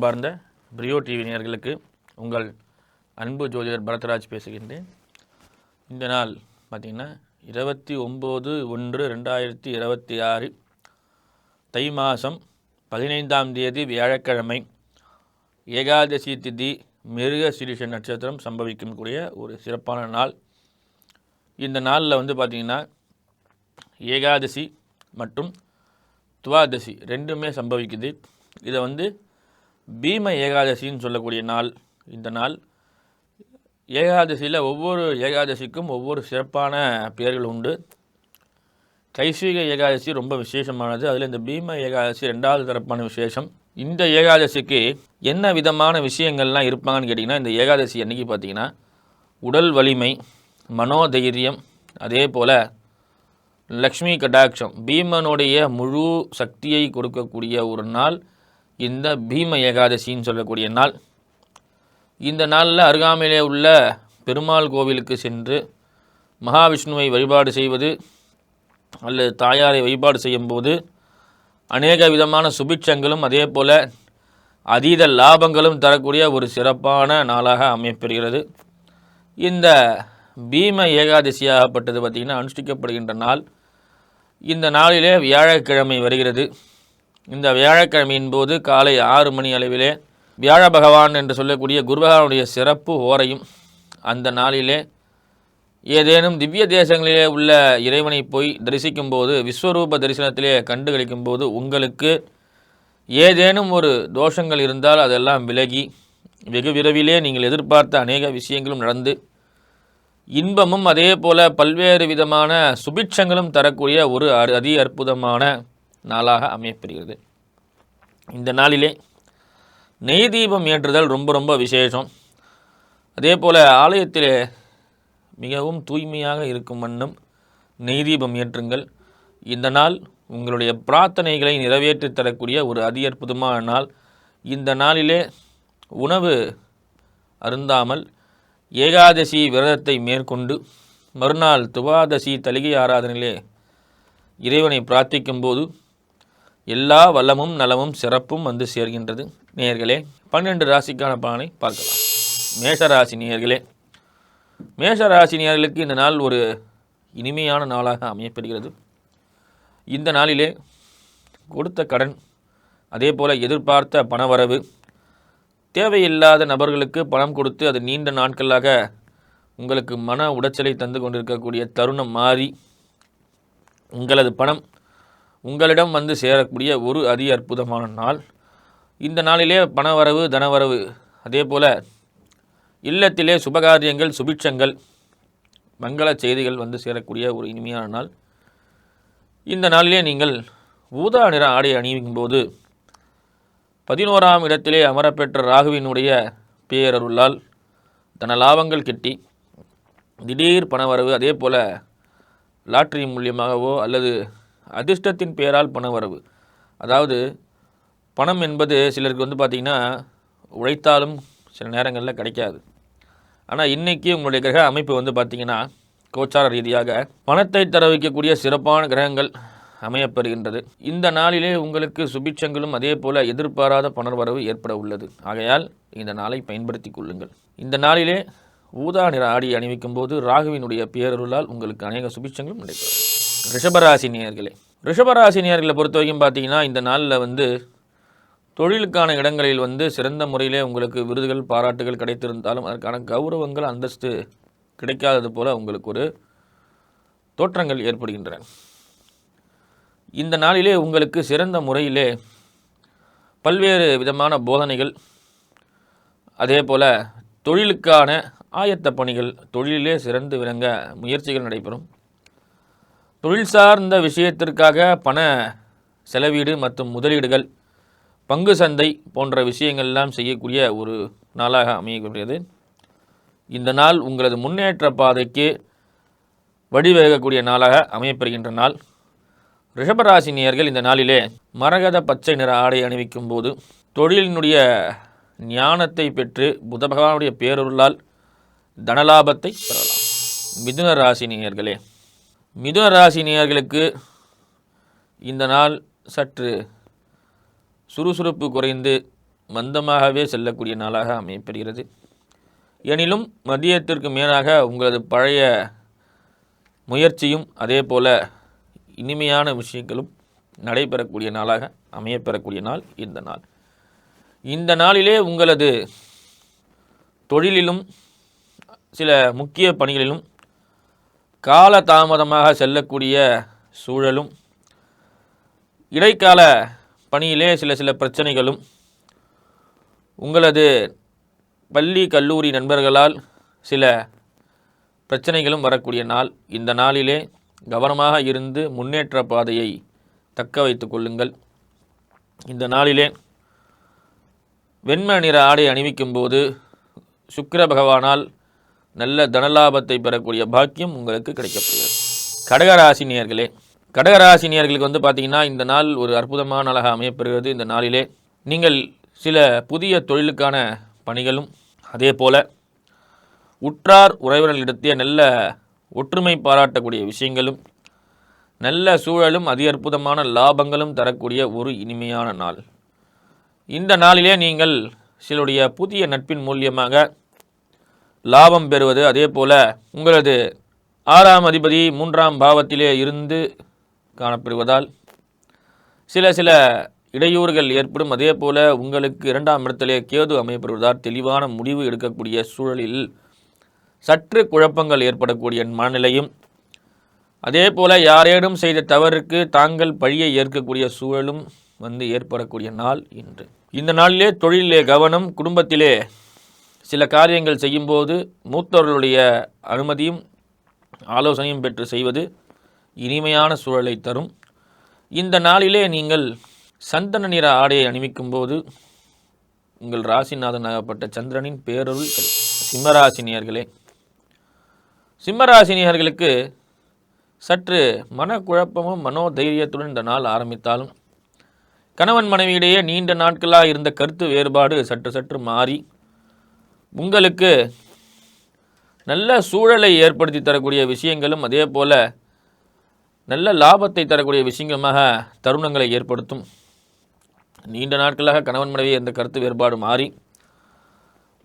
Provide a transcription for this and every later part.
அன்பார்ந்த பிரியோ டிவி நேயர்களுக்கு உங்கள் அன்பு ஜோதிடர் பரத்ராஜ் பேசுகின்றேன். இந்த நாள் பார்த்திங்கன்னா 29/1/2026 தை மாதம் 15ஆம் தேதி வியாழக்கிழமை, ஏகாதசி திதி, மிருக சீரிஷ நட்சத்திரம் சம்பவிக்கக்கூடிய ஒரு சிறப்பான நாள். இந்த நாளில் பார்த்திங்கன்னா ஏகாதசி மற்றும் துவாதசி ரெண்டுமே சம்பவிக்குது. இதை பீம ஏகாதசின்னு சொல்லக்கூடிய நாள். இந்த நாள் ஏகாதசியில் ஒவ்வொரு ஏகாதசிக்கும் ஒவ்வொரு சிறப்பான பெயர்கள் உண்டு. கைஸ்வீக ஏகாதசி ரொம்ப விசேஷமானது. அதில் இந்த பீம ஏகாதசி ரெண்டாவது தரப்பான விசேஷம். இந்த ஏகாதசிக்கு என்ன விதமான விஷயங்கள்லாம் இருப்பாங்கன்னு கேட்டிங்கன்னா, இந்த ஏகாதசி அன்றைக்கி பார்த்திங்கன்னா உடல் வலிமை, மனோதைரியம், அதே போல் லக்ஷ்மி கடாட்சம், பீமனுடைய முழு சக்தியை கொடுக்கக்கூடிய ஒரு நாள் இந்த பீம ஏகாதசின்னு சொல்லக்கூடிய நாள். இந்த நாளில் அருகாமையிலே உள்ள பெருமாள் கோவிலுக்கு சென்று மகாவிஷ்ணுவை வழிபாடு செய்வது அல்லது தாயாரை வழிபாடு செய்யும்போது அநேக விதமான சுபிட்சங்களும் அதே போல் அதீத லாபங்களும் தரக்கூடிய ஒரு சிறப்பான நாளாக அமையப்பெறுகிறது. இந்த பீம ஏகாதசியாகப்பட்டது பார்த்திங்கன்னா அனுஷ்டிக்கப்படுகின்ற நாள். இந்த நாளிலே வியாழக்கிழமை வருகிறது. இந்த வியாழக்கிழமையின் போது காலை 6 மணி அளவிலே வியாழ பகவான் என்று சொல்லக்கூடிய குரு பகவானுடைய சிறப்பு ஓரையும், அந்த நாளிலே ஏதேனும் திவ்ய தேசங்களிலே உள்ள இறைவனை போய் தரிசிக்கும்போது, விஸ்வரூப தரிசனத்திலே கண்டுகளிக்கும்போது உங்களுக்கு ஏதேனும் ஒரு தோஷங்கள் இருந்தால் அதெல்லாம் விலகி வெகு விரைவிலே நீங்கள் எதிர்பார்த்த அநேக விஷயங்களும் நடந்து இன்பமும் அதே போல் பல்வேறு விதமான சுபிட்சங்களும் தரக்கூடிய ஒரு அதி அற்புதமான நாளாக அமையப்பெறுகிறது. இந்த நாளிலே நெய் தீபம் ஏற்றுதல் ரொம்ப ரொம்ப விசேஷம். அதே போல் ஆலயத்திலே மிகவும் தூய்மையாக இருக்கும் வண்ணம் நெய் தீபம் ஏற்றுங்கள். இந்த நாள் உங்களுடைய பிரார்த்தனைகளை நிறைவேற்றி தரக்கூடிய ஒரு அதி அற்புதமான நாள். இந்த நாளிலே உணவு அருந்தாமல் ஏகாதசி விரதத்தை மேற்கொண்டு மறுநாள் துவாதசி தலிகை ஆராதனையிலே இறைவனை பிரார்த்திக்கும்போது எல்லா வளமும் நலமும் சிறப்பும் சேர்கின்றது. நேயர்களே, 12 ராசிக்கான பலனை பார்க்கலாம். மேஷராசி நேயர்களே, மேஷராசி நேயர்களுக்கு இந்த நாள் ஒரு இனிமையான நாளாக அமையப்பெறுகிறது. இந்த நாளிலே கொடுத்த கடன், அதே போல் எதிர்பார்த்த பணவரவு, தேவையில்லாத நபர்களுக்கு பணம் கொடுத்து அது நீண்ட நாட்களாக உங்களுக்கு மன உடைச்சலை தந்து கொண்டிருக்கக்கூடிய தருணம் மாறி உங்களது பணம் உங்களிடம் சேரக்கூடிய ஒரு அதி அற்புதமான நாள். இந்த நாளிலே பணவரவு, தனவரவு, அதே போல் இல்லத்திலே சுபகாரியங்கள், சுபிட்சங்கள், மங்கள செய்திகள் சேரக்கூடிய ஒரு இனிமையான நாள். இந்த நாளிலே நீங்கள் ஊதா நிற ஆடை அணிவிக்கும்போது 11ஆம் இடத்திலே அமரப்பெற்ற ராகுவினுடைய பேரருளால் தன லாபங்கள் கிட்டி திடீர் பணவரவு, அதே போல் லாட்ரி மூலியமாகவோ அல்லது அதிர்ஷ்டத்தின் பெயரால் பணவரவு. அதாவது பணம் என்பது சிலருக்கு பார்த்திங்கன்னா உழைத்தாலும் சில நேரங்களில் கிடைக்காது. ஆனால் இன்றைக்கி உங்களுடைய கிரக அமைப்பு பார்த்திங்கன்னா கோச்சார ரீதியாக பணத்தை தர வைக்கக்கூடிய சிறப்பான கிரகங்கள் அமையப்பெறுகின்றது. இந்த நாளிலே உங்களுக்கு சுபிட்சங்களும் அதே போல் எதிர்பாராத பணவரவு ஏற்பட உள்ளது. ஆகையால் இந்த நாளை பயன்படுத்தி கொள்ளுங்கள். இந்த நாளிலே ஊதா நிற ஆடி அணிவிக்கும் போது ராகுவினுடைய பேரருளால் உங்களுக்கு அநேக சுபிட்சங்களும் நடைபெறும். ரிஷபராசி நேயர்களே, ரிஷபராசி நேயர்களை பொறுத்த வரைக்கும் பார்த்தீங்கன்னா இந்த நாளில் தொழிலுக்கான இடங்களில் சிறந்த முறையிலே உங்களுக்கு விருதுகள், பாராட்டுகள் கிடைத்திருந்தாலும் அதற்கான கௌரவங்கள், அந்தஸ்து கிடைக்காதது போல் உங்களுக்கு ஒரு தோற்றங்கள் ஏற்படுகின்றன. இந்த நாளிலே உங்களுக்கு சிறந்த முறையிலே பல்வேறு விதமான போதனைகள், அதே போல் தொழிலுக்கான ஆயத்த பணிகள், தொழிலே சிறந்து விளங்க முயற்சிகள் நடைபெறும். தொழில் சார்ந்த விஷயத்திற்காக பண செலவீடு மற்றும் முதலீடுகள், பங்கு சந்தை போன்ற விஷயங்கள்லாம் செய்யக்கூடிய ஒரு நாளாக அமையக்கூடியது. இந்த நாள் உங்களது முன்னேற்ற பாதைக்கு வழிவகுக்கக்கூடிய நாளாக அமையப்பெறுகின்ற நாள். ரிஷபராசி நேயர்கள் இந்த நாளிலே மரகத பச்சை நிற ஆடை அணிவிக்கும் போது தொழிலினுடைய ஞானத்தை பெற்று புத பகவானுடைய பேரருளால் தனலாபத்தை பெறலாம். மிதுன ராசி நேயர்களே, மிதுன ராசி நேயர்களுக்கு இந்த நாள் சற்று சுறுசுறுப்பு குறைந்து மந்தமாகவே செல்லக்கூடிய நாளாக அமையப்பெறுகிறது. எனினும் மதியத்திற்கு மேலாக உங்களது பழைய முயற்சியும் அதே போல் இனிமையான விஷயங்களும் நடைபெறக்கூடிய நாளாக அமையப்பெறக்கூடிய நாள் இந்த நாள். இந்த நாளிலே உங்களது தொழிலிலும் சில முக்கிய பணிகளிலும் கால தாமதமாக செல்லக்கூடிய சூழலும், இடைக்கால பணியிலே சில பிரச்சனைகளும், உங்களது பள்ளி கல்லூரி நண்பர்களால் சில பிரச்சனைகளும் வரக்கூடிய நாள். இந்த நாளிலே கவனமாக இருந்து முன்னேற்ற பாதையை தக்க வைத்து கொள்ளுங்கள். இந்த நாளிலே வெண்மை நிற ஆடை அணிவிக்கும் போது சுக்கிர பகவானால் நல்ல தனலாபத்தை பெறக்கூடிய பாக்கியம் உங்களுக்கு கிடைக்கப்படுகிறது. கடகராசி நேயர்களே, கடகராசி நேயர்களுக்கு பார்த்திங்கன்னா இந்த நாள் ஒரு அற்புதமான நாளாக அமையப்பெறுகிறது. இந்த நாளிலே நீங்கள் சில புதிய தொழிலுக்கான பணிகளும் அதே போல் உற்றார் உறவினர்களிடத்திய நல்ல ஒற்றுமை பாராட்டக்கூடிய விஷயங்களும், நல்ல சூழலும் அதி அற்புதமான லாபங்களும் தரக்கூடிய ஒரு இனிமையான நாள். இந்த நாளிலே நீங்கள் சிலருடைய புதிய நட்பின் மூலியமாக லாபம் பெறுவது, அதே போல் உங்களது 6ஆம் அதிபதி 3ஆம் பாவத்திலே இருந்து காணப்படுவதால் சில இடையூறுகள் ஏற்படும். அதே போல் உங்களுக்கு 2ஆம் இடத்திலே கேது அமையப்படுவதால் தெளிவான முடிவு எடுக்கக்கூடிய சூழலில் சற்று குழப்பங்கள் ஏற்படக்கூடிய மனநிலையும், அதே போல் யாரேனும் செய்த தவறுக்கு தாங்கள் பழியை ஏற்கக்கூடிய சூழலும் ஏற்படக்கூடிய நாள் இன்று. இந்த நாளிலே தொழிலே கவனம், குடும்பத்திலே சில காரியங்கள் செய்யும்போது மூத்தவர்களுடைய அனுமதியும் ஆலோசனையும் பெற்று செய்வது இனிமையான சூழலை தரும். இந்த நாளிலே நீங்கள் சந்தன நிற ஆடையை அணிவிக்கும் போது உங்கள் ராசிநாதனாகப்பட்ட சந்திரனின் பேரருள் கிடைக்கும். சிம்மராசினியர்களே, சிம்மராசினியர்களுக்கு சற்று மனக்குழப்பமும் மனோதைரியத்துடன் இந்த நாள் ஆரம்பித்தாலும் கணவன் மனைவியிடையே நீண்ட நாட்களாக இருந்த கருத்து வேறுபாடு சற்று மாறி உங்களுக்கு நல்ல சூழலை ஏற்படுத்தி தரக்கூடிய விஷயங்களும், அதே போல் நல்ல லாபத்தை தரக்கூடிய விஷயங்களுமாக தருணங்களை ஏற்படுத்தும். நீண்ட நாட்களாக கணவன் மனைவி இருந்த கருத்து வேறுபாடு மாறி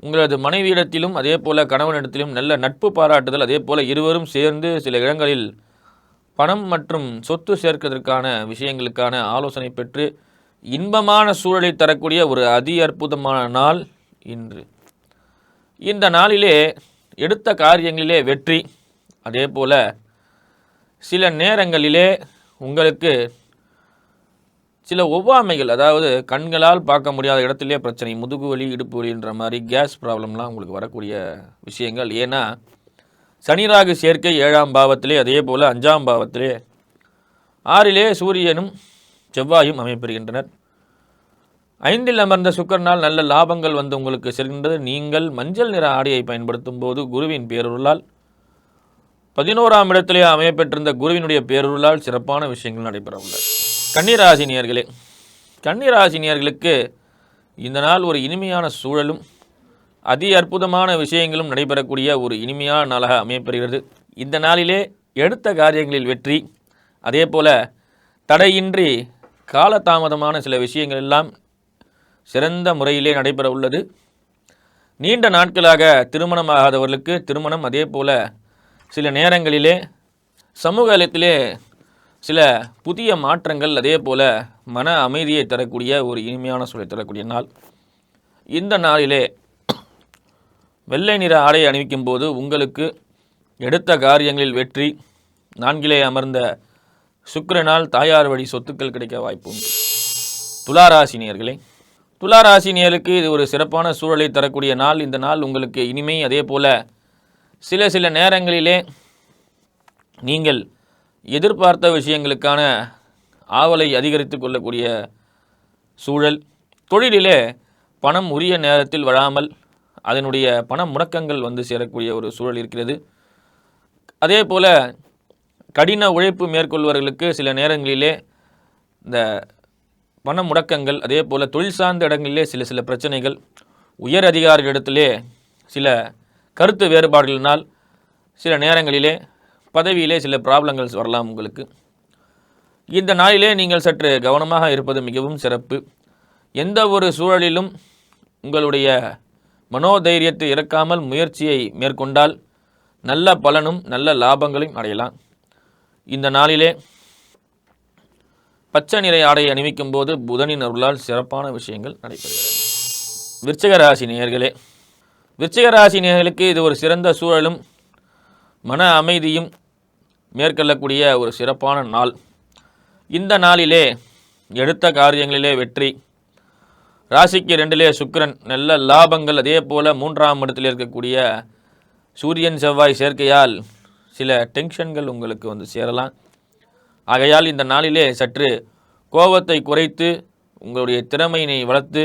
உங்களது மனைவியிடத்திலும் அதே போல் கணவனிடத்திலும் நல்ல நட்பு பாராட்டுதல், அதே போல் இருவரும் சேர்ந்து சில இடங்களில் பணம் மற்றும் சொத்து சேர்க்கிறதுக்கான விஷயங்களுக்கான ஆலோசனை பெற்று இன்பமான சூழலை தரக்கூடிய ஒரு அதி அற்புதமான நாள் இன்று. இந்த நாளிலே எடுத்த காரியங்களிலே வெற்றி, அதே போல் சில நேரங்களிலே உங்களுக்கு சில ஒவ்வாமைகள், அதாவது கண்களால் பார்க்க முடியாத இடத்திலே பிரச்சனை, முதுகு வலி, இடுப்பு வலின்ற மாதிரி கேஸ் ப்ராப்ளம்லாம் உங்களுக்கு வரக்கூடிய விஷயங்கள். ஏன்னா சனி ராகு சேர்க்கை 7ஆம் பாவத்திலே, அதே போல் 5ஆம் பாவத்திலே 6லே சூரியனும் செவ்வாயும் அமைப்பெறுகின்றனர். 5இல் அமர்ந்த சுக்கிரனால் நல்ல லாபங்கள் உங்களுக்கு செல்கின்றது. நீங்கள் மஞ்சள் நிற ஆடையை பயன்படுத்தும் போது குருவின் பேரருளால் 11ஆம் இடத்திலே அமையப்பெற்றிருந்த குருவினுடைய பேரருளால் சிறப்பான விஷயங்கள் நடைபெற உள்ளது. கன்னிராசினியர்களே, கன்னிராசினியர்களுக்கு இந்த நாள் ஒரு இனிமையான சூழலும் அதி அற்புதமான விஷயங்களும் நடைபெறக்கூடிய ஒரு இனிமையான நாளாக அமையப்பெறுகிறது. இந்த நாளிலே எடுத்த காரியங்களில் வெற்றி, அதே போல் தடையின்றி காலதாமதமான சில விஷயங்கள் எல்லாம் சிறந்த முறையிலே நடைபெற உள்ளது. நீண்ட நாட்களாக திருமணமாகாதவர்களுக்கு திருமணம், அதே போல் சில நேரங்களிலே சமூகத்திலே சில புதிய மாற்றங்கள், அதே போல் மன அமைதியை தரக்கூடிய ஒரு இனிமையான சூழலை தரக்கூடிய நாள். இந்த நாளிலே வெள்ளை நிற ஆடை அணிவிக்கும் போது உங்களுக்கு எடுத்த காரியங்களில் வெற்றி, 4லே அமர்ந்த சுக்கிரனால் தாயார் வழி சொத்துக்கள் கிடைக்க வாய்ப்பு உண்டு. துளாராசினியர்களே, துளாராசினியர்களுக்கு இது ஒரு சிறப்பான சூழலை தரக்கூடிய நாள். இந்த நாள் உங்களுக்கு இனிமை, அதே போல் சில நேரங்களிலே நீங்கள் எதிர்பார்த்த விஷயங்களுக்கான ஆவலை அதிகரித்து கொள்ளக்கூடிய சூழல். தொழிலிலே பணம் உரிய நேரத்தில் வராமல் அதனுடைய பண முடக்கங்கள் சேரக்கூடிய ஒரு சூழல் இருக்கிறது. அதே போல் கடின உழைப்பு மேற்கொள்வர்களுக்கு சில நேரங்களிலே இந்த பண முடக்கங்கள், அதே போல் தொழில் சார்ந்த இடங்களிலே சில பிரச்சனைகள், உயர் அதிகாரிகளிடத்திலே சில கருத்து வேறுபாடுகளினால் சில நேரங்களிலே பதவியிலே சில ப்ராப்ளங்கள்ஸ் வரலாம் உங்களுக்கு. இந்த நாளிலே நீங்கள் சற்று கவனமாக இருப்பது மிகவும் சிறப்பு. எந்த ஒரு சூழலிலும் உங்களுடைய மனோதைரியத்தை இறக்காமல் முயற்சியை மேற்கொண்டால் நல்ல பலனும் நல்ல லாபங்களையும் அடையலாம். இந்த நாளிலே பச்சை நிறை ஆடை அணிவிக்கும் போது புதனின் அருளால் சிறப்பான விஷயங்கள் நடைபெறுகிறது. விருச்சிக ராசி நேயர்களே, விருச்சிக ராசி நேயர்களுக்கு இது ஒரு சிறந்த சூழலும் மன அமைதியும் மேற்கொள்ளக்கூடிய ஒரு சிறப்பான நாள். இந்த நாளிலே எடுத்த காரியங்களிலே வெற்றி, ராசிக்கு 2லே சுக்கிரன், நல்ல லாபங்கள், அதே போல் 3ஆம் இடத்தில் இருக்கக்கூடிய சூரியன் செவ்வாய் சேர்க்கையால் சில டென்ஷன்கள் உங்களுக்கு சேரலாம். ஆகையால் இந்த நாளிலே சற்று கோபத்தை குறைத்து உங்களுடைய திறமையினை வளர்த்து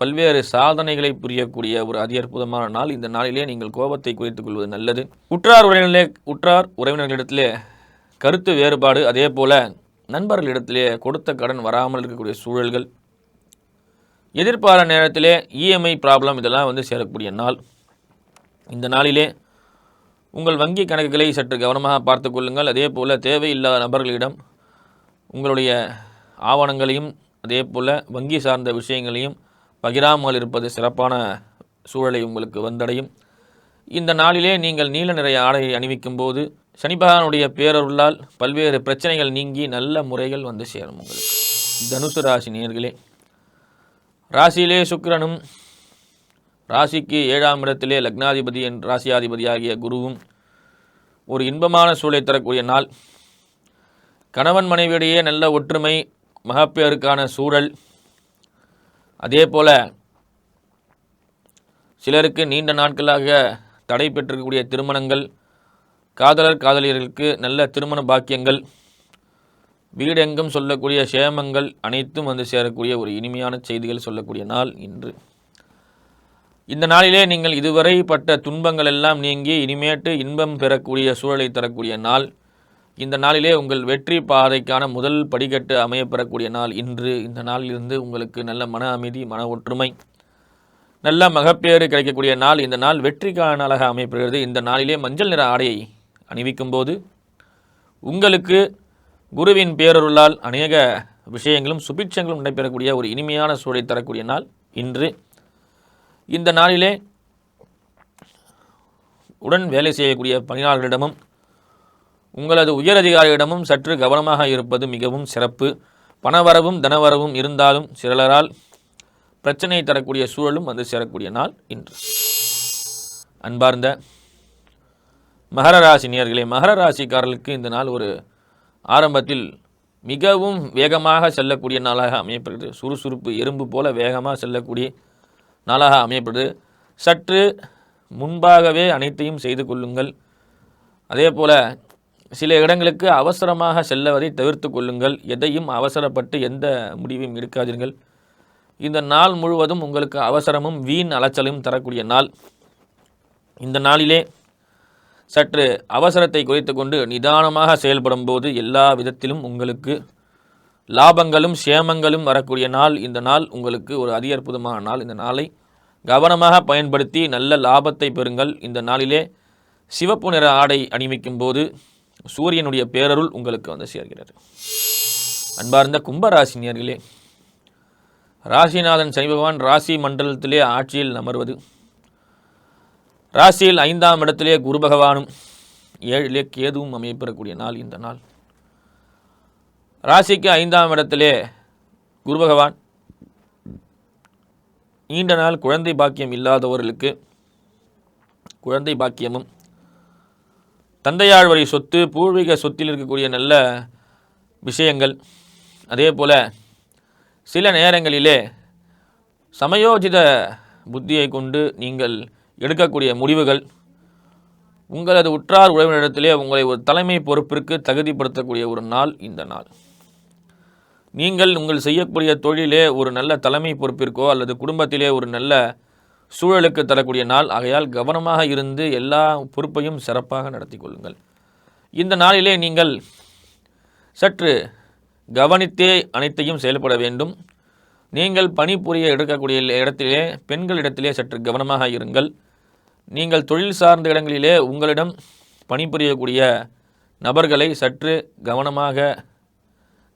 பல்வேறு சாதனைகளை புரியக்கூடிய ஒரு அற்புதமான நாள். இந்த நாளிலே நீங்கள் கோபத்தை குறைத்துக் கொள்வது நல்லது. உற்றார் உறவினர்களிடத்திலே கருத்து வேறுபாடு, அதே போல் நண்பர்களிடத்திலே கொடுத்த கடன் வராமல் இருக்கக்கூடிய சூழல்கள், எதிர்பாராத நேரத்திலே இஎம்ஐ ப்ராப்ளம் இதெல்லாம் சேரக்கூடிய நாள். இந்த நாளிலே உங்கள் வங்கி கணக்குகளை சற்று கவனமாக பார்த்து கொள்ளுங்கள். அதே போல் தேவையில்லாத நபர்களிடம் உங்களுடைய ஆவணங்களையும் அதே போல் வங்கி சார்ந்த விஷயங்களையும் பகிராமல் இருப்பது சிறப்பான சூழலை உங்களுக்கு வந்தடையும். இந்த நாளிலே நீங்கள் நீல நிற ஆடையை அணிவிக்கும் போது சனிபகவானுடைய பேரருளால் பல்வேறு பிரச்சனைகள் நீங்கி நல்ல முறைகள் சேரும் உங்களுக்கு. தனுசு ராசி நேயர்களே, ராசியிலே சுக்கிரனும் ராசிக்கு 7ஆம் இடத்திலே லக்னாதிபதி ராசியாதிபதி ஆகிய குருவும் ஒரு இன்பமான சூழலை தரக்கூடிய நாள். கணவன் மனைவியிடையே நல்ல ஒற்றுமை, மகப்பேருக்கான சூழல், அதே போல் சிலருக்கு நீண்ட நாட்களாக தடை பெற்றிருக்கக்கூடிய திருமணங்கள், காதலியர்களுக்கு நல்ல திருமண பாக்கியங்கள், வீடெங்கும் சொல்லக்கூடிய சேமங்கள் அனைத்தும் சேரக்கூடிய ஒரு இனிமையான செய்திகள் சொல்லக்கூடிய நாள் இன்று. இந்த நாளிலே நீங்கள் இதுவரை பட்ட துன்பங்கள் எல்லாம் நீங்கி இனிமேட்டு இன்பம் பெறக்கூடிய சூழலை தரக்கூடிய நாள். இந்த நாளிலே உங்கள் வெற்றி பாதைக்கான முதல் படிக்கட்டு அமையப்பெறக்கூடிய நாள் இன்று. இந்த நாளிலிருந்து உங்களுக்கு நல்ல மன அமைதி, மன ஒற்றுமை, நல்ல மகப்பேறு கிடைக்கக்கூடிய நாள். இந்த நாள் வெற்றிக்கான நாளாக அமையப்படுகிறது. இந்த நாளிலே மஞ்சள் நிற ஆடையை அணிவிக்கும் போது உங்களுக்கு குருவின் பேரருளால் அநேக விஷயங்களும் சுபிட்சங்களும் நடைபெறக்கூடிய ஒரு இனிமையான சூழலை தரக்கூடிய நாள் இன்று. இந்த நாளிலே உடன் வேலை செய்யக்கூடிய பணியாளர்களிடமும் உங்களது உயரதிகாரிகளிடமும் சற்று கவனமாக இருப்பது மிகவும் சிறப்பு. பணவரவும் தனவரவும் இருந்தாலும் சிலரால் பிரச்சனை தரக்கூடிய சூழலும் சேரக்கூடிய நாள் இன்று. அன்பார்ந்த மகர ராசி நேயர்களே, மகர ராசிக்காரர்களுக்கு இந்த நாள் ஒரு ஆரம்பத்தில் மிகவும் வேகமாக செல்லக்கூடிய நாளாக அமையப்படுகிறது. சுறுசுறுப்பு எறும்பு போல வேகமாக செல்லக்கூடிய நாளாக அமையப்படுது. சற்று முன்பாகவே அனைத்தையும் செய்து கொள்ளுங்கள். அதே போல் சில இடங்களுக்கு அவசரமாக செல்லவதை தவிர்த்து கொள்ளுங்கள். எதையும் அவசரப்பட்டு எந்த முடிவையும் எடுக்காதீர்கள். இந்த நாள் முழுவதும் உங்களுக்கு அவசரமும் வீண் அலைச்சலும் தரக்கூடிய நாள். இந்த நாளிலே சற்று அவசரத்தை குறைத்து கொண்டு நிதானமாக செயல்படும் போது எல்லா விதத்திலும் உங்களுக்கு லாபங்களும் சேமங்களும் வரக்கூடிய நாள். இந்த நாள் உங்களுக்கு ஒரு அற்புதமான நாள். இந்த நாளை கவனமாக பயன்படுத்தி நல்ல லாபத்தை பெறுங்கள். இந்த நாளிலே சிவப்பு நிற ஆடை அணிவிக்கும் போது சூரியனுடைய பேரருள் உங்களுக்கு சேர்கிறது. அன்பார்ந்த கும்பராசினியர்களே, ராசிநாதன் சனி பகவான் ராசி மண்டலத்திலே ஆட்சியில் அமர்வது, ராசியில் 5ஆம் இடத்திலே குரு பகவானும் 7லே கேதுவும் அமையப்பெறக்கூடிய நாள் இந்த நாள். ராசிக்கு 5ஆம் இடத்திலே குரு பகவான் நீண்ட நாள் குழந்தை பாக்கியம் இல்லாதவர்களுக்கு குழந்தை பாக்கியமும், தந்தையார் வழி சொத்து, பூர்வீக சொத்தில் இருக்கக்கூடிய நல்ல விஷயங்கள், அதே போல் சில நேரங்களிலே சமயோஜித புத்தியை கொண்டு நீங்கள் எடுக்கக்கூடிய முடிவுகள் உங்களது உற்றார் உறவினரிடத்திலே உங்களை ஒரு தலைமை பொறுப்பிற்கு தகுதிப்படுத்தக்கூடிய ஒரு நாள் இந்த நாள். நீங்கள் உங்கள் செய்யக்கூடிய தொழிலே ஒரு நல்ல தலைமை பொறுப்பிற்கோ அல்லது குடும்பத்திலே ஒரு நல்ல சூழலுக்கு தரக்கூடிய நாள். ஆகையால் கவனமாக இருந்து எல்லா பொறுப்பையும் சிறப்பாக நடத்தி கொள்ளுங்கள். இந்த நாளிலே நீங்கள் சற்று கவனித்தே அனைத்தையும் செயல்பட வேண்டும். நீங்கள் பணிபுரிய எடுக்கக்கூடிய இடத்திலே பெண்களிடத்திலே சற்று கவனமாக இருங்கள். நீங்கள் தொழில் சார்ந்த இடங்களிலே உங்களிடம் பணிபுரியக்கூடிய நபர்களை சற்று கவனமாக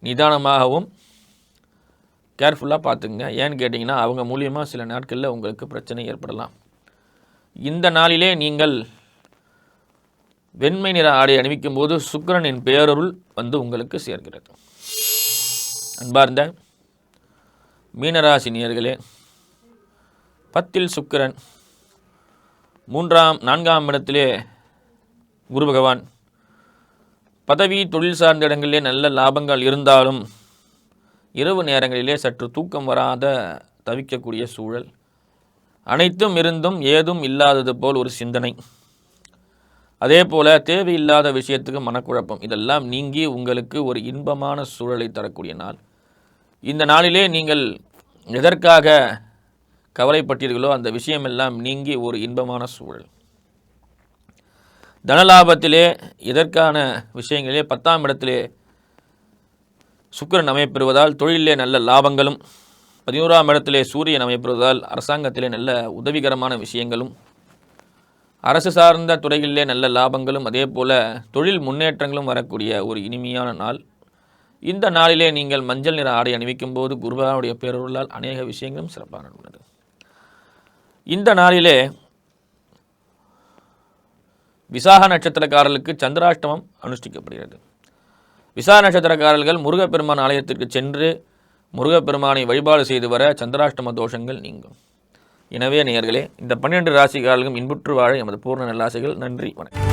நிதானமாகவும் கேர்ஃபுல்லாக பார்த்துங்க. ஏன்னு கேட்டிங்கன்னா அவங்க மூலியமாக சில நாட்களில் உங்களுக்கு பிரச்சனை ஏற்படலாம். இந்த நாளிலே நீங்கள் வெண்மை நிற ஆடை அணிவிக்கும் போது சுக்கிரனின் பேரருள் வந்து உங்களுக்கு சேர்க்கிறது. அன்பார்ந்த மீனராசி நேயர்களே, 10ல் சுக்கிரன், 4ஆம் இடத்திலே குரு பகவான், பதவி தொழில் சார்ந்த இடங்களிலே நல்ல லாபங்கள் இருந்தாலும் இரவு நேரங்களிலே சற்று தூக்கம் வராத தவிக்கக்கூடிய சூழல், அனைத்தும் இருந்தும் ஏதும் இல்லாதது போல் ஒரு சிந்தனை, அதே போல் தேவையில்லாத விஷயத்துக்கு மனக்குழப்பம், இதெல்லாம் நீங்கி உங்களுக்கு ஒரு இன்பமான சூழலை தரக்கூடிய நாள். இந்த நாளிலே நீங்கள் எதற்காக கவலைப்பட்டீர்களோ அந்த விஷயமெல்லாம் நீங்கி ஒரு இன்பமான சூழல். தனலாபத்திலே இதற்கான விஷயங்களே 10ஆம் இடத்திலே சுக்கிரன் அமைப்பெறுவதால் தொழிலே நல்ல லாபங்களும், 11ஆம் இடத்திலே சூரியன் அமைப்பெறுவதால் அரசாங்கத்திலே நல்ல உதவிகரமான விஷயங்களும், அரசு சார்ந்த துறைகளிலே நல்ல லாபங்களும், அதே போல் தொழில் முன்னேற்றங்களும் வரக்கூடிய ஒரு இனிமையான நாள். இந்த நாளிலே நீங்கள் மஞ்சள் நிற ஆடை அணிவிக்கும் போது குருபகவானுடைய பேரருளால் அநேக விஷயங்களும் சிறப்பாக நடந்தது. இந்த நாளிலே விசாக நட்சத்திரக்காரர்களுக்கு சந்திராஷ்டமம் அனுஷ்டிக்கப்படுகிறது. விசாக நட்சத்திரக்காரர்கள் முருகப்பெருமான் ஆலயத்திற்கு சென்று முருகப்பெருமானை வழிபாடு செய்து வர சந்திராஷ்டம தோஷங்கள் நீங்கும். எனவே நேயர்களே, இந்த 12 ராசிக்காரர்களும் இன்புற்று வாழ எமது பூர்ண நல்லாசைகள். நன்றி, வணக்கம்.